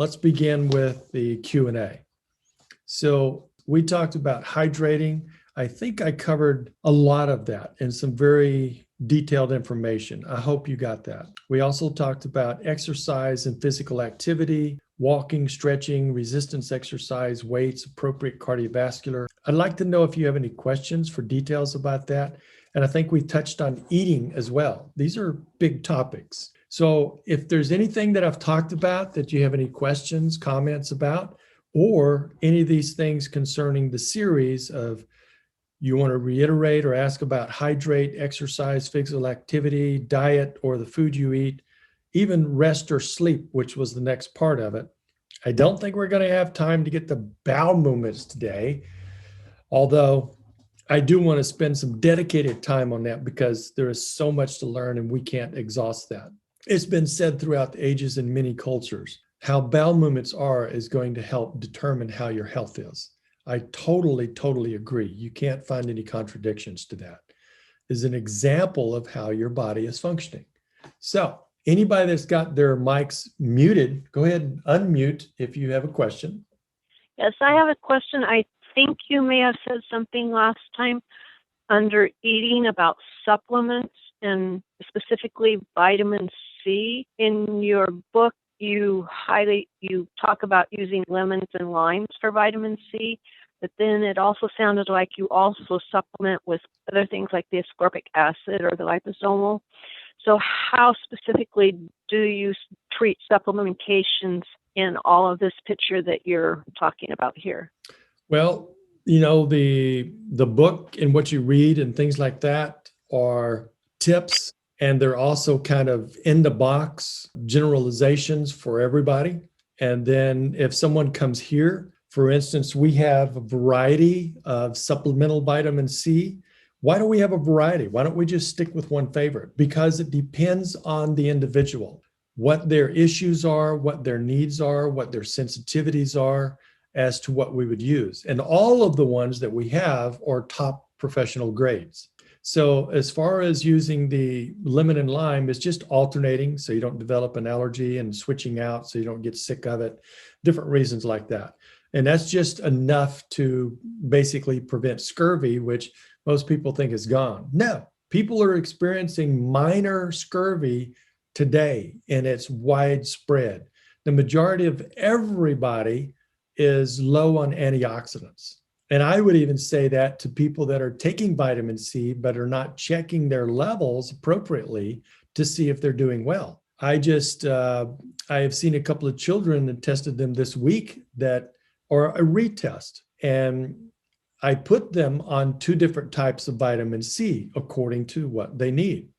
let's begin with the Q&A. So we talked about hydrating. I think I covered a lot of that and some very detailed information. I hope you got that. We also talked about exercise and physical activity, walking, stretching, resistance exercise, weights, appropriate cardiovascular. I'd like to know if you have any questions for details about that. And I think we touched on eating as well. These are big topics. So if there's anything that I've talked about that you have any questions, comments about, or any of these things concerning the series of you want to reiterate or ask about hydrate, exercise, physical activity, diet, or the food you eat, even rest or sleep, which was the next part of it. I don't think we're going to have time to get the bowel movements today, although I do want to spend some dedicated time on that because there is so much to learn and we can't exhaust that. It's been said throughout the ages in many cultures, how bowel movements are is going to help determine how your health is. I totally agree. You can't find any contradictions to that. Is an example of how your body is functioning. So anybody that's got their mics muted, go ahead and unmute if you have a question. Yes, I have a question. I think you may have said something last time under eating about supplements and specifically vitamin C. In your book, you talk about using lemons and limes for vitamin C, but then it also sounded like you also supplement with other things like the ascorbic acid or the liposomal. So how specifically do you treat supplementations in all of this picture that you're talking about here? Well, you know, the book and what you read and things like that are tips, and they're also kind of in the box generalizations for everybody. And then if someone comes here, for instance, we have a variety of supplemental vitamin C. Why do we have a variety? Why don't we just stick with one favorite? Because it depends on the individual, what their issues are, what their needs are, what their sensitivities are as to what we would use. And all of the ones that we have are top professional grades. So as far as using the lemon and lime, it's just alternating so you don't develop an allergy and switching out so you don't get sick of it, different reasons like that. And that's just enough to basically prevent scurvy, which most people think is gone. No, people are experiencing minor scurvy today, and it's widespread. The majority of everybody is low on antioxidants. And I would even say that to people that are taking vitamin C, but are not checking their levels appropriately to see if they're doing well. I have seen a couple of children and tested them this week that are a retest. And I put them on 2 different types of vitamin C according to what they need.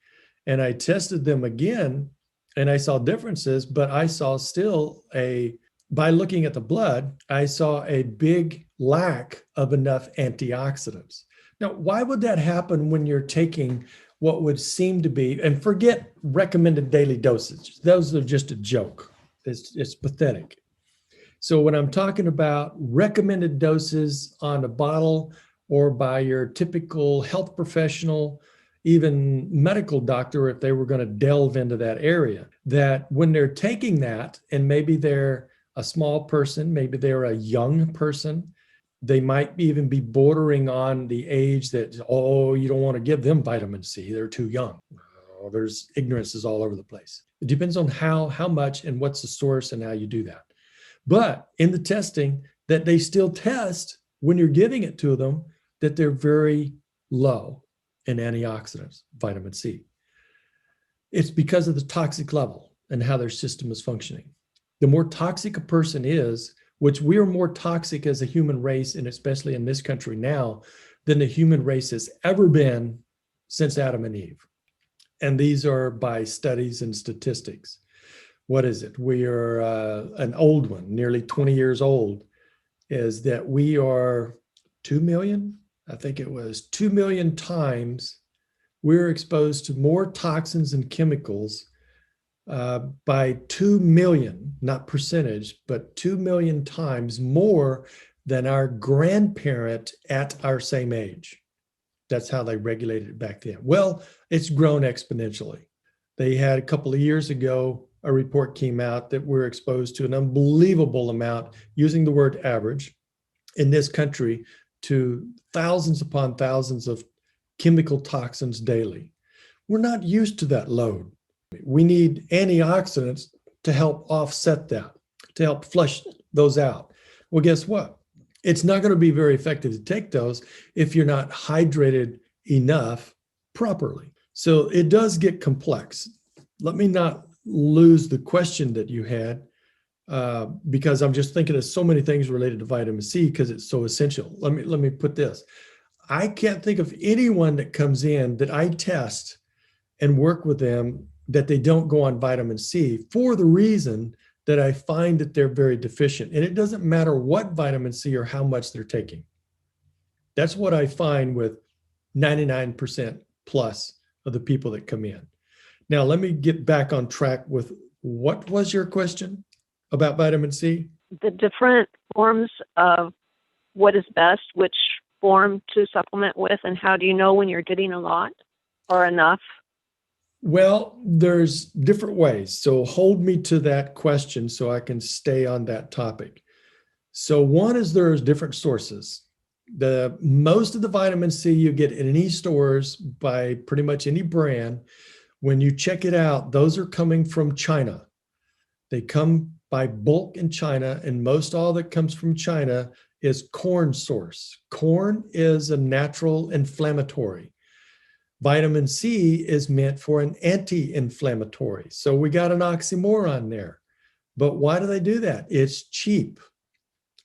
And I tested them again and I saw differences, but I saw still by looking at the blood, I saw a big lack of enough antioxidants. Now, why would that happen when you're taking what would seem to be, and forget recommended daily dosage. Those are just a joke. It's pathetic. So when I'm talking about recommended doses on a bottle or by your typical health professional, even medical doctor, if they were going to delve into that area, that when they're taking that, and maybe they're a small person, maybe they're a young person, they might even be bordering on the age that, oh, you don't want to give them vitamin C, they're too young. Oh, there's ignorances all over the place. It depends on how much and what's the source and how you do that. But in the testing, that they still test when you're giving it to them, that they're very low in antioxidants, vitamin C. It's because of the toxic level and how their system is functioning. The more toxic a person is, which we are more toxic as a human race, and especially in this country now, than the human race has ever been since Adam and Eve. And these are by studies and statistics. What is it? We are an old one, nearly 20 years old, is that we are 2 million, I think it was 2 million times we're exposed to more toxins and chemicals by 2 million, not percentage, but 2 million times more than our grandparent at our same age. That's how they regulated it back then. Well, it's grown exponentially. They had a couple of years ago a report came out that we're exposed to an unbelievable amount, using the word average, in this country, to thousands upon thousands of chemical toxins daily. We're not used to that load. We need antioxidants to help offset that, to help flush those out. Well, guess what? It's not going to be very effective to take those if you're not hydrated enough properly. So it does get complex. Let me not lose the question that you had, because I'm just thinking of so many things related to vitamin C because it's so essential. Let me put this. I can't think of anyone that comes in that I test and work with them that they don't go on vitamin C, for the reason that I find that they're very deficient. And it doesn't matter what vitamin C or how much they're taking. That's what I find with 99% plus of the people that come in. Now, let me get back on track with, what was your question about vitamin C? The different forms of what is best, which form to supplement with, and how do you know when you're getting a lot or enough? Well, there's different ways. So hold me to that question so I can stay on that topic. So one is, there's different sources. Most of the vitamin C you get in any stores by pretty much any brand, when you check it out, those are coming from China. They come by bulk in China, and most all that comes from China is corn source. Corn is a natural inflammatory. Vitamin C is meant for an anti-inflammatory. So we got an oxymoron there. But why do they do that? It's cheap.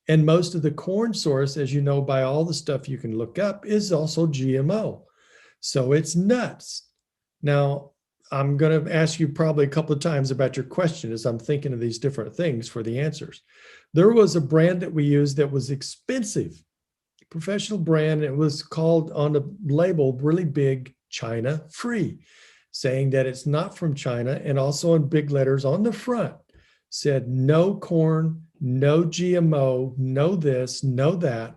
And most of the corn source, as you know, by all the stuff you can look up, is also GMO. So it's nuts. Now, I'm going to ask you probably a couple of times about your question as I'm thinking of these different things for the answers. There was a brand that we used that was expensive, professional brand. It was called on the label really big, China free, saying that it's not from China, and also in big letters on the front said no corn, no GMO, no this, no that.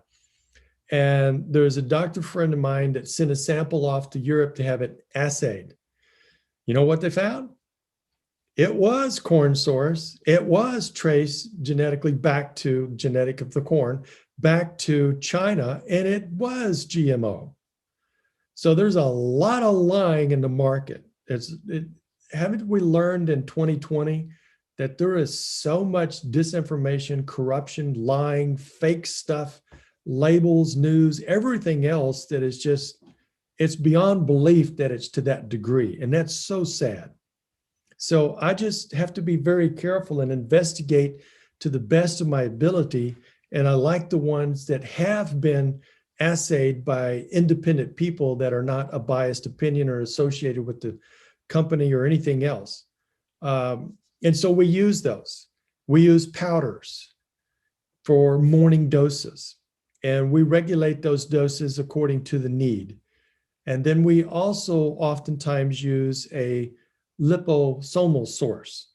And there's a doctor friend of mine that sent a sample off to Europe to have it assayed. You know what they found? It was corn source. It was traced genetically back to genetic of the corn, back to China, and it was GMO. So there's a lot of lying in the market. Haven't we learned in 2020 that there is so much disinformation, corruption, lying, fake stuff, labels, news, everything else that is just, it's beyond belief that it's to that degree. And that's so sad. So I just have to be very careful and investigate to the best of my ability. And I like the ones that have been assayed by independent people that are not a biased opinion or associated with the company or anything else. And so we use those. We use powders for morning doses, and we regulate those doses according to the need. And then we also oftentimes use a liposomal source,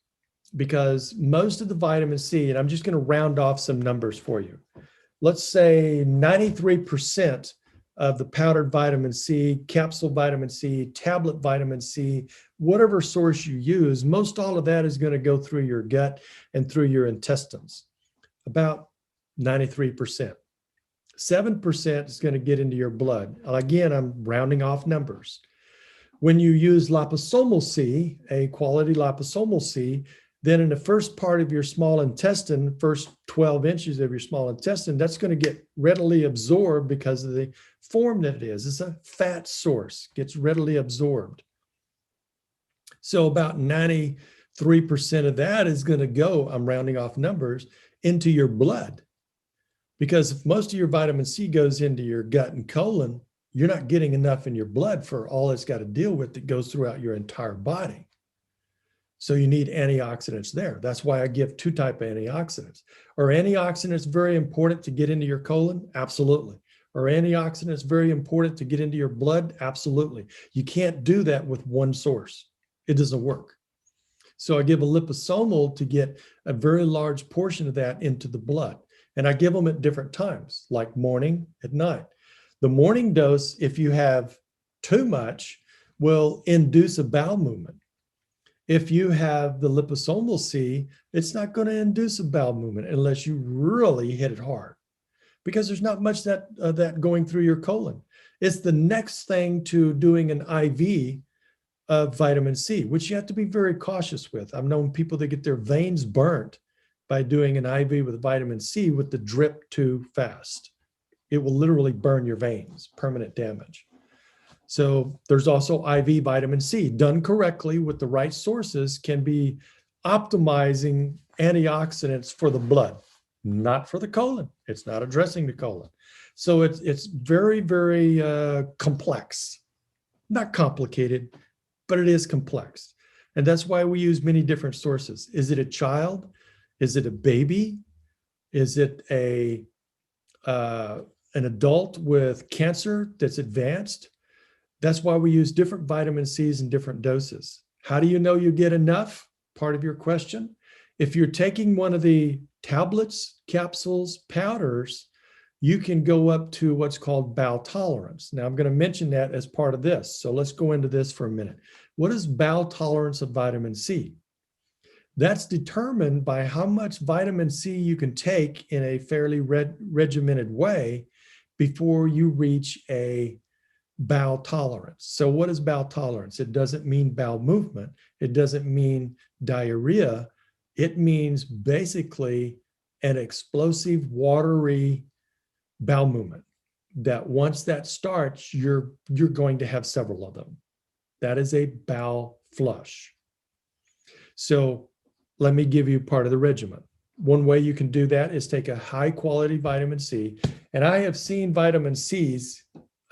because most of the vitamin C, and I'm just going to round off some numbers for you. Let's say 93% of the powdered vitamin C, capsule vitamin C, tablet vitamin C, whatever source you use, most all of that is going to go through your gut and through your intestines. About 93%. 7% is going to get into your blood. Again, I'm rounding off numbers. When you use liposomal C, a quality liposomal C, then in the first part of your small intestine, first 12 inches of your small intestine, that's going to get readily absorbed because of the form that it is. It's a fat source, gets readily absorbed. So about 93% of that is going to go, I'm rounding off numbers, into your blood. Because if most of your vitamin C goes into your gut and colon, you're not getting enough in your blood for all it's got to deal with that goes throughout your entire body. So you need antioxidants there. That's why I give two types of antioxidants. Are antioxidants very important to get into your colon? Absolutely. Are antioxidants very important to get into your blood? Absolutely. You can't do that with one source. It doesn't work. So I give a liposomal to get a very large portion of that into the blood. And I give them at different times, like morning, at night. The morning dose, if you have too much, will induce a bowel movement. If you have the liposomal C, it's not going to induce a bowel movement unless you really hit it hard, because there's not much that going through your colon. It's the next thing to doing an IV of vitamin C, which you have to be very cautious with. I've known people that get their veins burnt by doing an IV with vitamin C with the drip too fast. It will literally burn your veins, permanent damage. So there's also IV vitamin C done correctly with the right sources can be optimizing antioxidants for the blood, not for the colon. It's not addressing the colon. So it's very, very complex, not complicated, but it is complex. And that's why we use many different sources. Is it a child? Is it a baby? Is it an adult with cancer that's advanced? That's why we use different vitamin C's in different doses. How do you know you get enough? Part of your question. If you're taking one of the tablets, capsules, powders, you can go up to what's called bowel tolerance. Now, I'm going to mention that as part of this. So let's go into this for a minute. What is bowel tolerance of vitamin C? That's determined by how much vitamin C you can take in a fairly regimented way before you reach a bowel tolerance. So what is bowel tolerance? It doesn't mean bowel movement. It doesn't mean diarrhea. It means basically an explosive, watery bowel movement that once that starts, you're going to have several of them. That is a bowel flush. So let me give you part of the regimen. One way you can do that is take a high quality vitamin C. And I have seen vitamin C's,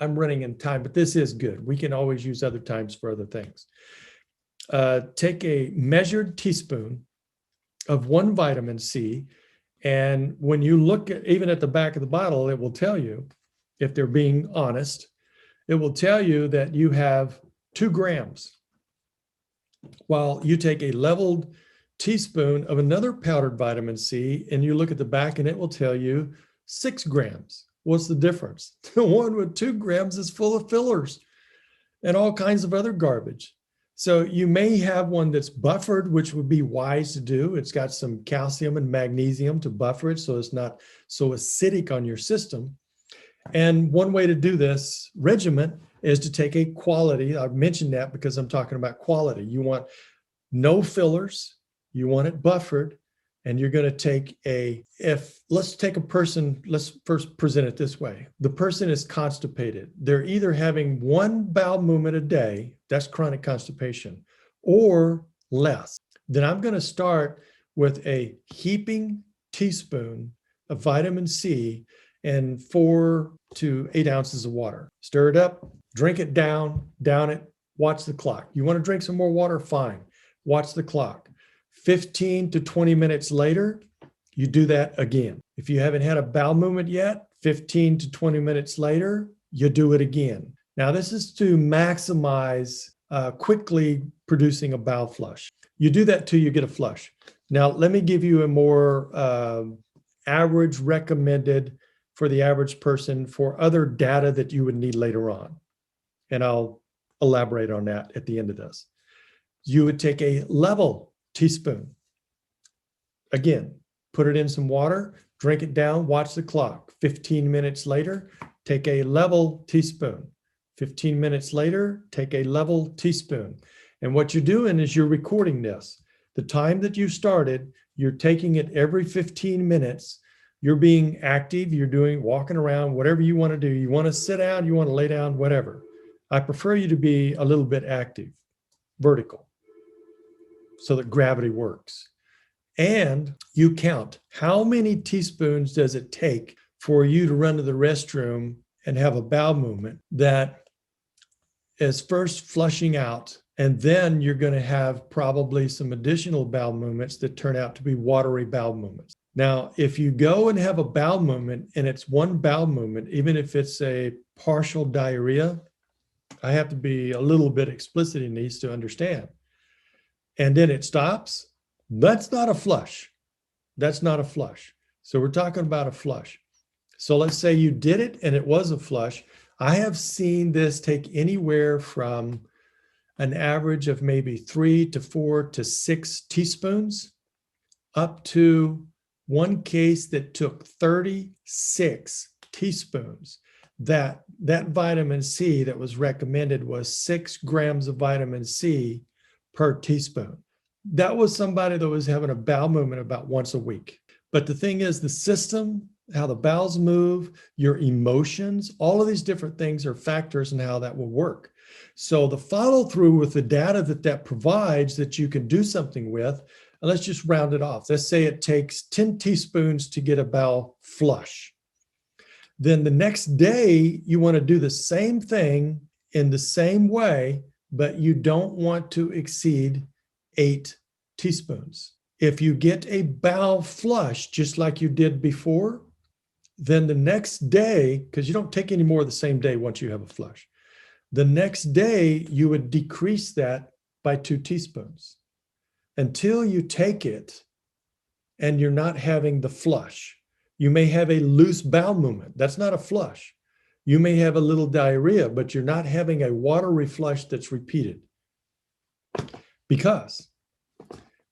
I'm running in time, but this is good. We can always use other times for other things. Take a measured teaspoon of one vitamin C. And when you look at, even at the back of the bottle, it will tell you, if they're being honest, it will tell you that you have 2 grams. While you take a leveled teaspoon of another powdered vitamin C and you look at the back and it will tell you 6 grams. What's the difference? The one with 2 grams is full of fillers and all kinds of other garbage. So you may have one that's buffered, which would be wise to do. It's got some calcium and magnesium to buffer it so it's not so acidic on your system. And one way to do this regimen is to take a quality. I've mentioned that because I'm talking about quality. You want no fillers, you want it buffered, and you're going to take let's take a person, let's first present it this way. The person is constipated. They're either having 1 bowel movement a day, that's chronic constipation, or less. Then I'm going to start with a heaping teaspoon of vitamin C and 4 to 8 ounces of water. Stir it up, drink it down it, watch the clock. You want to drink some more water? Fine. Watch the clock. 15 to 20 minutes later, you do that again. If you haven't had a bowel movement yet, 15 to 20 minutes later, you do it again. Now, this is to maximize quickly producing a bowel flush. You do that till you get a flush. Now, let me give you a more average recommended for the average person for other data that you would need later on. And I'll elaborate on that at the end of this. You would take a level teaspoon. Again, put it in some water, drink it down, watch the clock. 15 minutes later, take a level teaspoon. 15 minutes later, take a level teaspoon. And what you're doing is you're recording this. The time that you started, you're taking it every 15 minutes. You're being active, you're walking around, whatever you want to do. You want to sit down, you want to lay down, whatever. I prefer you to be a little bit active, vertical, so that gravity works. And you count how many teaspoons does it take for you to run to the restroom and have a bowel movement that is first flushing out, and then you're going to have probably some additional bowel movements that turn out to be watery bowel movements. Now, if you go and have a bowel movement and it's one bowel movement, even if it's a partial diarrhea, I have to be a little bit explicit in these to understand. And then it stops, that's not a flush. That's not a flush. So we're talking about a flush. So let's say you did it and it was a flush. I have seen this take anywhere from an average of maybe 3 to 4 to 6 teaspoons, up to one case that took 36 teaspoons. That vitamin C that was recommended was 6 grams of vitamin C per teaspoon. That was somebody that was having a bowel movement about once a week. But the thing is, the system, how the bowels move, your emotions, all of these different things are factors in how that will work. So the follow through with the data that provides that you can do something with, and let's just round it off. Let's say it takes 10 teaspoons to get a bowel flush. Then the next day, you want to do the same thing in the same way, but you don't want to exceed 8 teaspoons. If you get a bowel flush, just like you did before, then the next day, because you don't take any more the same day once you have a flush, the next day you would decrease that by 2 teaspoons until you take it and you're not having the flush. You may have a loose bowel movement. That's not a flush. You may have a little diarrhea, but you're not having a watery flush that's repeated. Because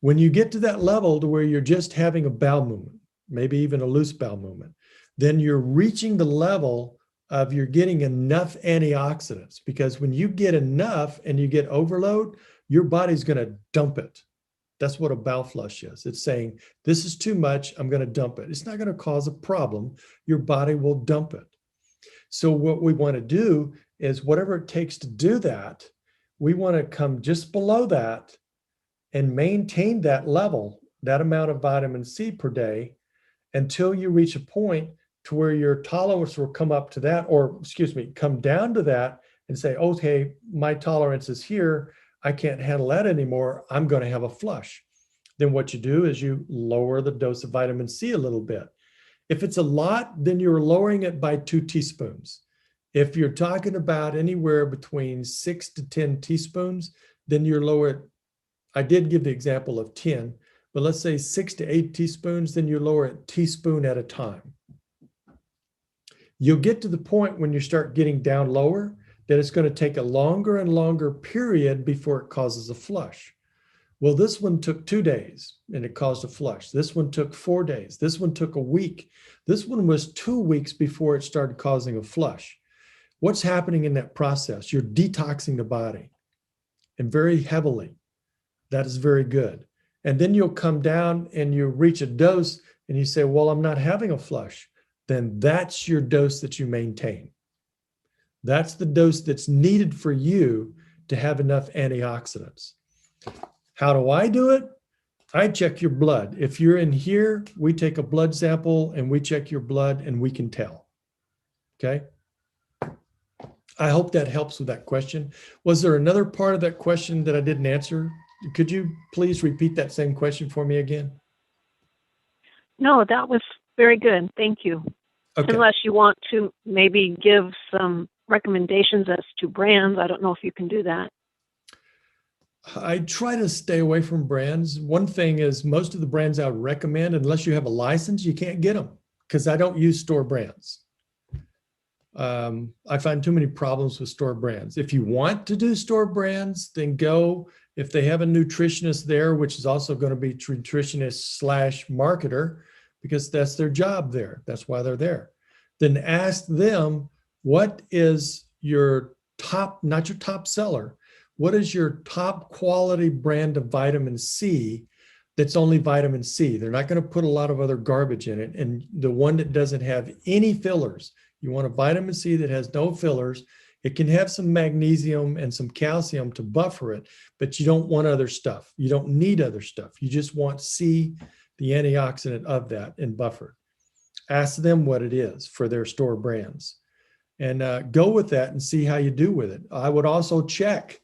when you get to that level to where you're just having a bowel movement, maybe even a loose bowel movement, then you're reaching the level of you're getting enough antioxidants. Because when you get enough and you get overload, your body's going to dump it. That's what a bowel flush is. It's saying, this is too much, I'm going to dump it. It's not going to cause a problem. Your body will dump it. So what we want to do is whatever it takes to do that, we want to come just below that and maintain that level, that amount of vitamin C per day, until you reach a point to where your tolerance will come up to that, or come down to that and say, okay, my tolerance is here. I can't handle that anymore. I'm going to have a flush. Then what you do is you lower the dose of vitamin C a little bit. If it's a lot, then you're lowering it by 2 teaspoons. If you're talking about anywhere between 6 to 10 teaspoons, then you're lower it. I did give the example of 10, but let's say 6 to 8 teaspoons, then you lower it teaspoon at a time. You'll get to the point when you start getting down lower that it's going to take a longer and longer period before it causes a flush. Well, this one took 2 days and it caused a flush. This one took 4 days. This one took a week. This one was 2 weeks before it started causing a flush. What's happening in that process? You're detoxing the body, and very heavily. That is very good. And then you'll come down and you reach a dose and you say, well, I'm not having a flush. Then that's your dose that you maintain. That's the dose that's needed for you to have enough antioxidants. How do I do it? I check your blood. If you're in here, we take a blood sample and we check your blood and we can tell. Okay. I hope that helps with that question. Was there another part of that question that I didn't answer? Could you please repeat that same question for me again? No, that was very good. Thank you. Okay. Unless you want to maybe give some recommendations as to brands. I don't know if you can do that. I try to stay away from brands. One thing is most of the brands I would recommend, unless you have a license, you can't get them because I don't use store brands. I find too many problems with store brands. If you want to do store brands, then go. If they have a nutritionist there, which is also going to be nutritionist / marketer, because that's their job there. That's why they're there. Then ask them, what is your top, not your top seller, what is your top quality brand of vitamin C that's only vitamin C? They're not going to put a lot of other garbage in it. And the one that doesn't have any fillers, you want a vitamin C that has no fillers. It can have some magnesium and some calcium to buffer it, but you don't want other stuff. You don't need other stuff. You just want C, the antioxidant of that, and buffer. Ask them what it is for their store brands and go with that and see how you do with it. I would also check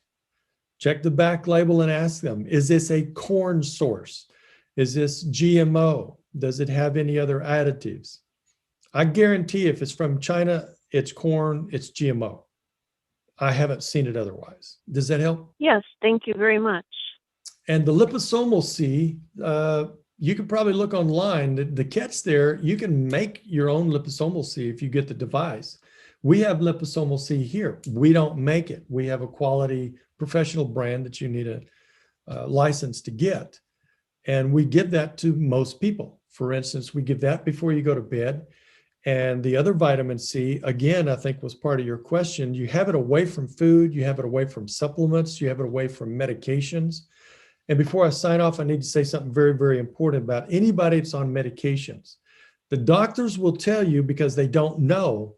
the back label and ask them, is this a corn source? Is this GMO? Does it have any other additives? I guarantee if it's from China, it's corn, it's GMO. I haven't seen it otherwise. Does that help? Yes, thank you very much. And the liposomal C, you can probably look online. The catch there, you can make your own liposomal C if you get the device. We have liposomal C here. We don't make it. We have a quality professional brand that you need a license to get. And we give that to most people. For instance, we give that before you go to bed. And the other vitamin C, again, I think was part of your question. You have it away from food, you have it away from supplements, you have it away from medications. And before I sign off, I need to say something very, very important about anybody that's on medications. The doctors will tell you, because they don't know,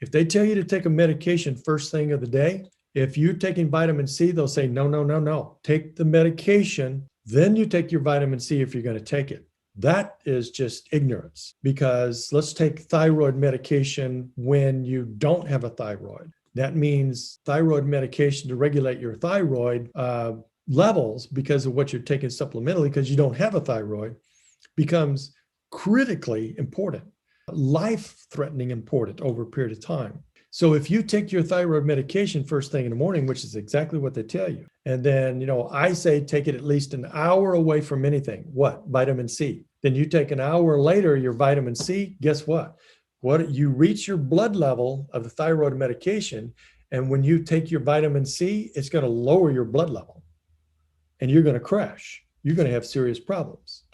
if they tell you to take a medication first thing of the day, if you're taking vitamin C, they'll say, no, no, no, no. Take the medication, then you take your vitamin C if you're going to take it. That is just ignorance, because let's take thyroid medication when you don't have a thyroid. That means thyroid medication to regulate your thyroid levels because of what you're taking supplementally, because you don't have a thyroid, becomes critically important, life-threatening important over a period of time. So if you take your thyroid medication first thing in the morning, which is exactly what they tell you, and then, I say take it at least an hour away from anything. What? Vitamin C. Then you take an hour later your vitamin C, guess what? You reach your blood level of the thyroid medication, and when you take your vitamin C, it's going to lower your blood level, and you're going to crash. You're going to have serious problems.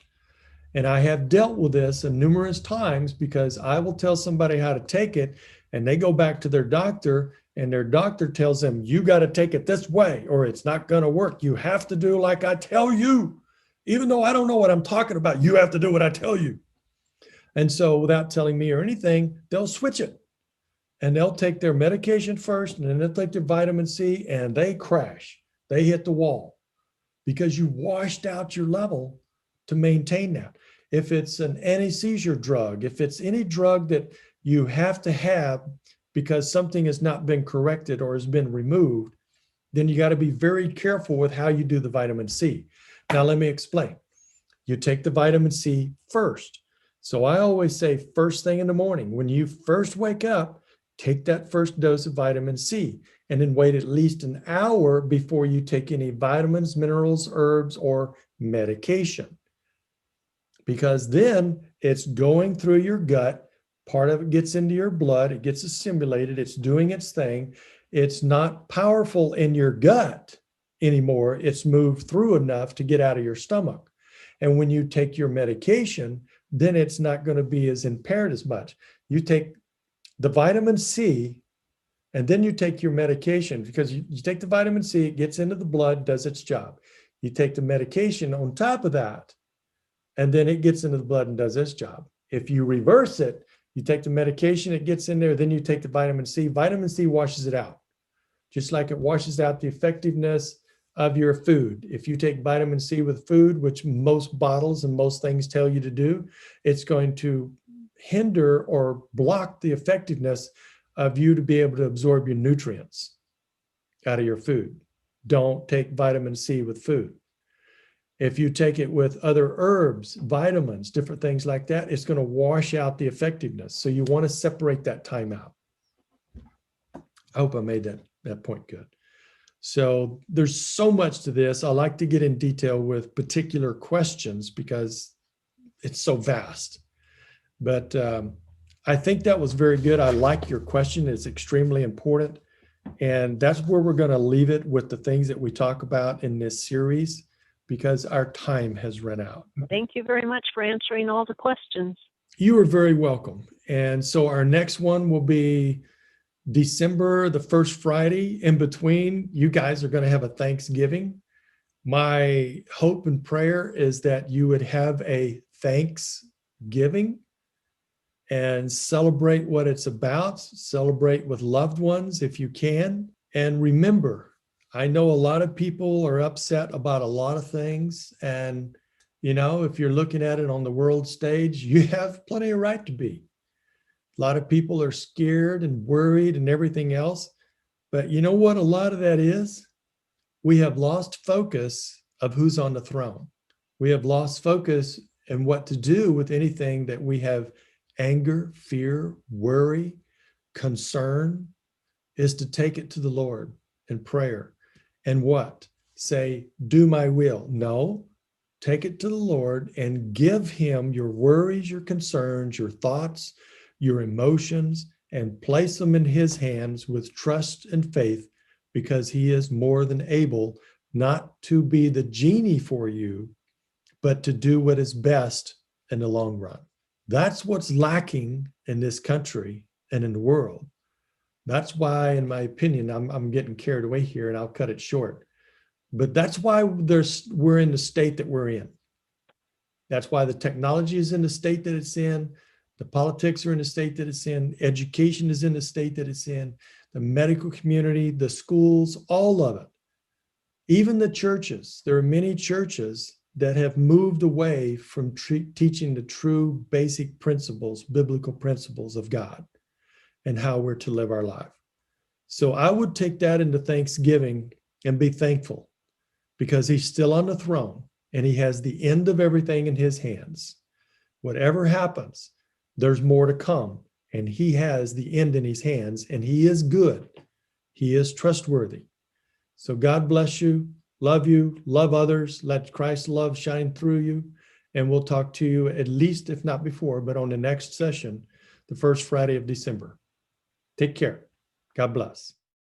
And I have dealt with this numerous times, because I will tell somebody how to take it, and they go back to their doctor, and their doctor tells them, you got to take it this way or it's not going to work. You have to do like I tell you. Even though I don't know what I'm talking about, you have to do what I tell you. And so without telling me or anything, they'll switch it. And they'll take their medication first, and then they'll take their vitamin C, and they crash. They hit the wall because you washed out your level to maintain that. If it's an anti-seizure drug, if it's any drug that you have to have because something has not been corrected or has been removed, then you got to be very careful with how you do the vitamin C. Now, let me explain. You take the vitamin C first. So I always say first thing in the morning, when you first wake up, take that first dose of vitamin C, and then wait at least an hour before you take any vitamins, minerals, herbs, or medication. Because then it's going through your gut. Part of it gets into your blood. It gets assimilated. It's doing its thing. It's not powerful in your gut anymore. It's moved through enough to get out of your stomach. And when you take your medication, then it's not going to be as impaired as much. You take the vitamin C, and then you take your medication, because you take the vitamin C, it gets into the blood, does its job. You take the medication on top of that, and then it gets into the blood and does its job. If you reverse it, you take the medication, it gets in there, then you take the vitamin C. Vitamin C washes it out, just like it washes out the effectiveness of your food. If you take vitamin C with food, which most bottles and most things tell you to do, it's going to hinder or block the effectiveness of you to be able to absorb your nutrients out of your food. Don't take vitamin C with food. If you take it with other herbs, vitamins, different things like that, it's going to wash out the effectiveness. So you want to separate that time out. I hope I made that point good. So there's so much to this. I like to get in detail with particular questions because it's so vast. But I think that was very good. I like your question. It's extremely important. And that's where we're going to leave it with the things that we talk about in this series, because our time has run out. Thank you very much for answering all the questions. You are very welcome. And so our next one will be December, the first Friday. In between, you guys are going to have a Thanksgiving. My hope and prayer is that you would have a Thanksgiving and celebrate what it's about, celebrate with loved ones if you can. And remember, I know a lot of people are upset about a lot of things. And, if you're looking at it on the world stage, you have plenty of right to be. A lot of people are scared and worried and everything else. But you know what a lot of that is? We have lost focus of who's on the throne. We have lost focus in what to do with anything that we have anger, fear, worry, concern, is to take it to the Lord in prayer. And what? Say, do my will. No, take it to the Lord and give him your worries, your concerns, your thoughts, your emotions, and place them in his hands with trust and faith, because he is more than able not to be the genie for you, but to do what is best in the long run. That's what's lacking in this country and in the world. That's why, in my opinion, I'm getting carried away here and I'll cut it short. But that's why we're in the state that we're in. That's why the technology is in the state that it's in. The politics are in the state that it's in. Education is in the state that it's in. The medical community, the schools, all of it. Even the churches. There are many churches that have moved away from teaching the true basic principles, biblical principles of God and how we're to live our life. So I would take that into Thanksgiving and be thankful, because he's still on the throne and he has the end of everything in his hands. Whatever happens, there's more to come, and he has the end in his hands, and he is good. He is trustworthy. So God bless you. Love others. Let Christ's love shine through you. And we'll talk to you at least, if not before, but on the next session, the first Friday of December. Take care. God bless.